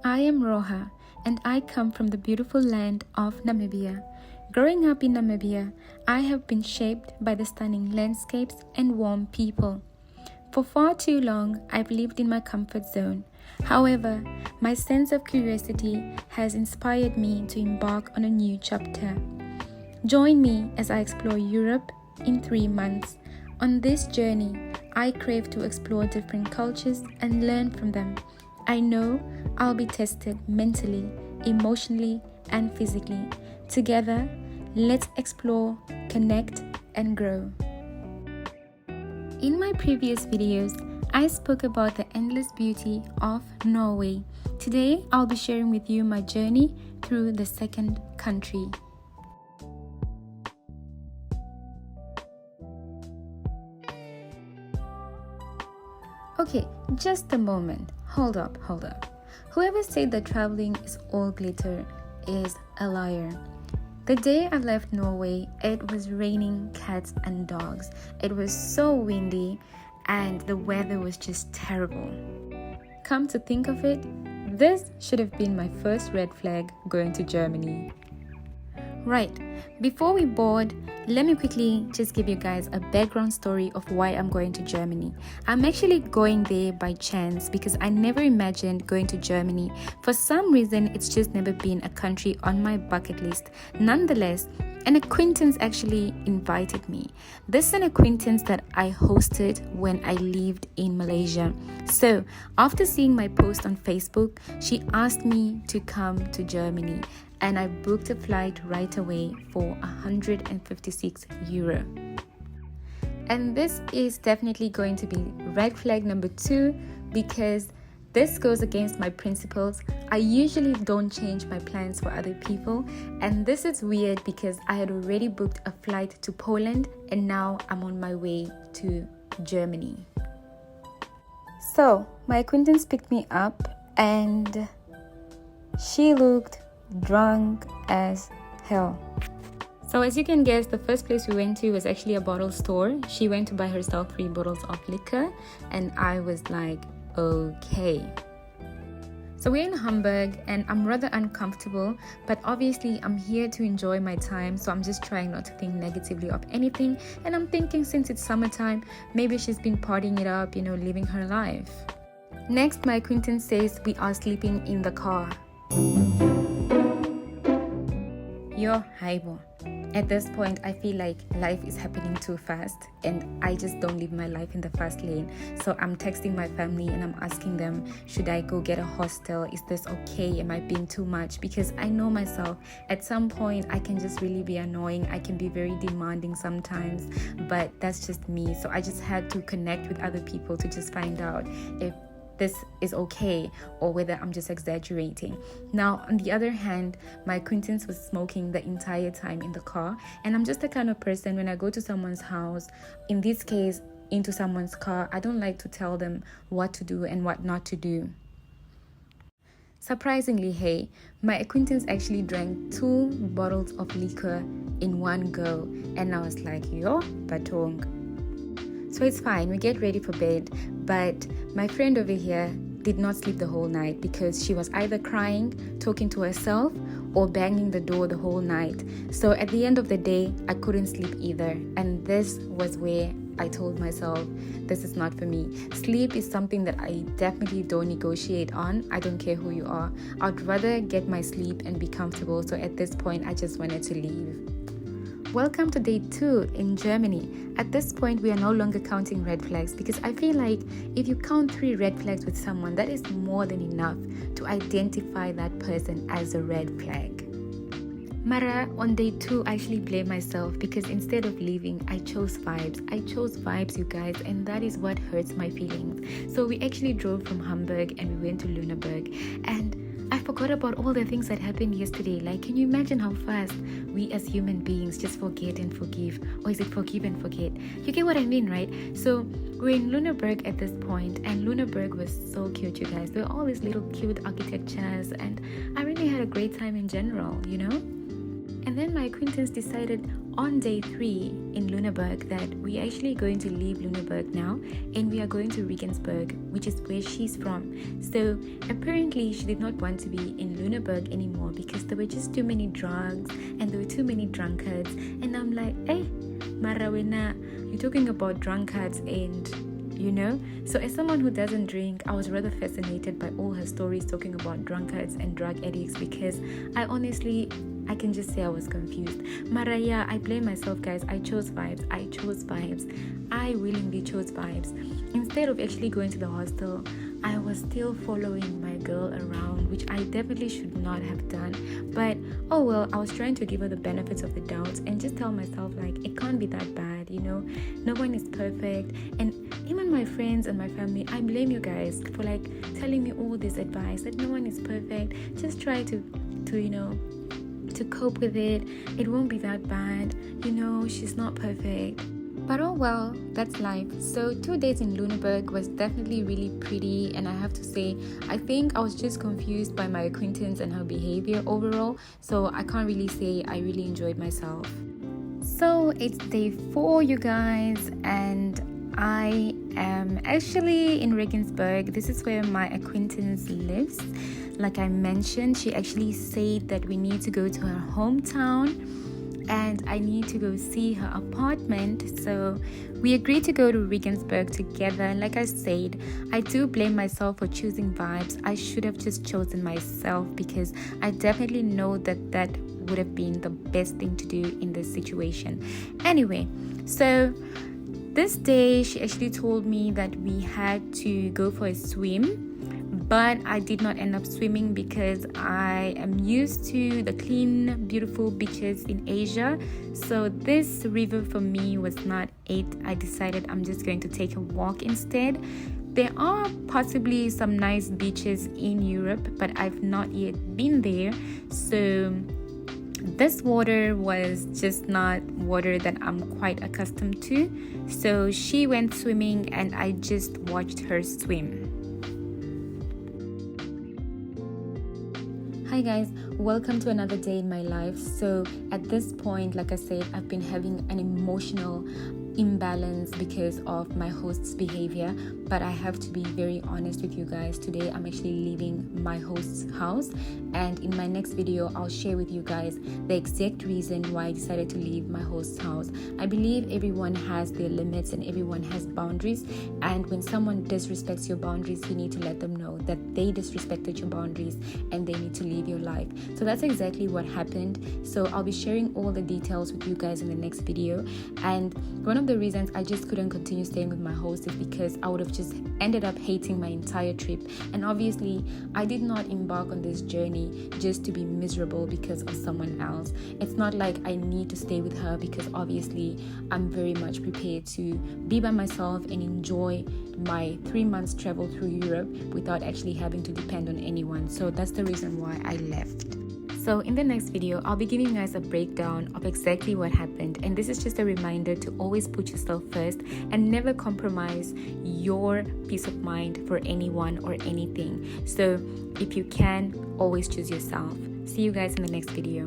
I am Rauha, and I come from the beautiful land of Namibia. Growing up in Namibia, I have been shaped by the stunning landscapes and warm people. For far too long, I've lived in my comfort zone. However, my sense of curiosity has inspired me to embark on a new chapter. Join me as I explore Europe in 3 months. On this journey, I crave to explore different cultures and learn from them. I know I'll be tested mentally, emotionally, and physically. Together, let's explore, connect, and grow. In my previous videos, I spoke about the endless beauty of Norway. Today, I'll be sharing with you my journey through the second country. Okay, just a moment. Hold up. Whoever said that traveling is all glitter is a liar. The day I left Norway, it was raining cats and dogs. It was so windy and the weather was just terrible. Come to think of it, this should have been my first red flag going to Germany. Right, before we board, let me quickly just give you guys a background story of why I'm going to Germany. I'm actually going there by chance because I never imagined going to Germany. For some reason, it's just never been a country on my bucket list. Nonetheless, an acquaintance actually invited me. This is an acquaintance that I hosted when I lived in Malaysia. So, after seeing my post on Facebook, she asked me to come to Germany. And I booked a flight right away for €156. And this is definitely going to be red flag number 2 because this goes against my principles. I usually don't change my plans for other people, and this is weird because I had already booked a flight to Poland and now I'm on my way to Germany. So my acquaintance picked me up and she looked drunk as hell. So as you can guess, the first place we went to was actually a bottle store. She went to buy herself 3 bottles of liquor and I was like, okay. So we're in Hamburg and I'm rather uncomfortable, but obviously I'm here to enjoy my time, so I'm just trying not to think negatively of anything. And I'm thinking since it's summertime, maybe she's been partying it up, living her life. Next, my acquaintance says we are sleeping in the car. Yo, Haibo. At this point, I feel like life is happening too fast and I just don't live my life in the fast lane. So I'm texting my family and I'm asking them, should I go get a hostel? Is this okay? Am I being too much? Because I know myself, at some point I can just really be annoying. I can be very demanding sometimes, but that's just me. So I just had to connect with other people to just find out if this is okay or whether I'm just exaggerating. Now, on the other hand, my acquaintance was smoking the entire time in the car, and I'm just the kind of person, when I go to someone's house, in this case into someone's car, I don't like to tell them what to do and what not to do. Surprisingly, hey, my acquaintance actually drank 2 bottles of liquor in one go, and I was like, yo, batong. So it's fine, we get ready for bed, but my friend over here did not sleep the whole night because she was either crying, talking to herself, or banging the door the whole night. So at the end of the day, I couldn't sleep either, and this was where I told myself, this is not for me. Sleep is something that I definitely don't negotiate on. I don't care who you are. I'd rather get my sleep and be comfortable, so at this point, I just wanted to leave. Welcome to day 2 in Germany. At this point, we are no longer counting red flags because I feel like if you count 3 red flags with someone, that is more than enough to identify that person as a red flag. Mara, on day 2, I actually blame myself because instead of leaving, I chose vibes. I chose vibes, you guys, and that is what hurts my feelings. So we actually drove from Hamburg and we went to Lüneburg, and I forgot about all the things that happened yesterday. Like, can you imagine how fast we as human beings just forget and forgive? Or is it forgive and forget? You get what I mean, right? So we're in Lüneburg at this point, and Lüneburg was so cute, you guys. There were all these little cute architectures, and I really had a great time in general, And then my acquaintance decided on day 3 in Lüneburg that we're actually going to leave Lüneburg now and we are going to Regensburg, which is where she's from. So apparently she did not want to be in Lüneburg anymore because there were just too many drugs and there were too many drunkards. And I'm like, hey, Marawena, you're talking about drunkards and so as someone who doesn't drink, I was rather fascinated by all her stories talking about drunkards and drug addicts because I can just say I was confused. Maraya, I blame myself, guys. I chose vibes. I willingly chose vibes. Instead of actually going to the hostel, I was still following my girl around, which I definitely should not have done. But oh well, I was trying to give her the benefits of the doubt and just tell myself like it can't be that bad, no one is perfect. And even my friends and my family, I blame you guys for like telling me all this advice that no one is perfect. Just try to cope with it. It won't be that bad. She's not perfect. But oh well, that's life. So 2 days in Lüneburg was definitely really pretty, and I have to say, I think I was just confused by my acquaintance and her behavior overall, so I can't really say I really enjoyed myself. So it's day 4, you guys, and I am actually in Regensburg. This is where my acquaintance lives. Like I mentioned, she actually said that we need to go to her hometown and I need to go see her apartment. So we agreed to go to Regensburg together. Like I said, I do blame myself for choosing vibes. I should have just chosen myself because I definitely know that would have been the best thing to do in this situation. Anyway, so this day she actually told me that we had to go for a swim, but I did not end up swimming because I am used to the clean, beautiful beaches in Asia. So this river for me was not it. I decided I'm just going to take a walk instead. There are possibly some nice beaches in Europe, but I've not yet been there. So this water was just not water that I'm quite accustomed to. So she went swimming and I just watched her swim. Hi guys, welcome to another day in my life. So at this point, like I said, I've been having an emotional imbalance because of my host's behavior, but I have to be very honest with you guys. Today I'm actually leaving my host's house, and in my next video I'll share with you guys the exact reason why I decided to leave my host's house. I believe everyone has their limits and everyone has boundaries, and when someone disrespects your boundaries, you need to let them know that they disrespected your boundaries and they need to leave your life. So that's exactly what happened. So I'll be sharing all the details with you guys in the next video. And one of the reasons I just couldn't continue staying with my host is because I would have just ended up hating my entire trip. And obviously I did not embark on this journey just to be miserable because of someone else. It's not like I need to stay with her because obviously I'm very much prepared to be by myself and enjoy my 3 months travel through Europe without actually having to depend on anyone. So that's the reason why I left. So in the next video, I'll be giving you guys a breakdown of exactly what happened. And this is just a reminder to always put yourself first and never compromise your peace of mind for anyone or anything. So if you can, always choose yourself. See you guys in the next video.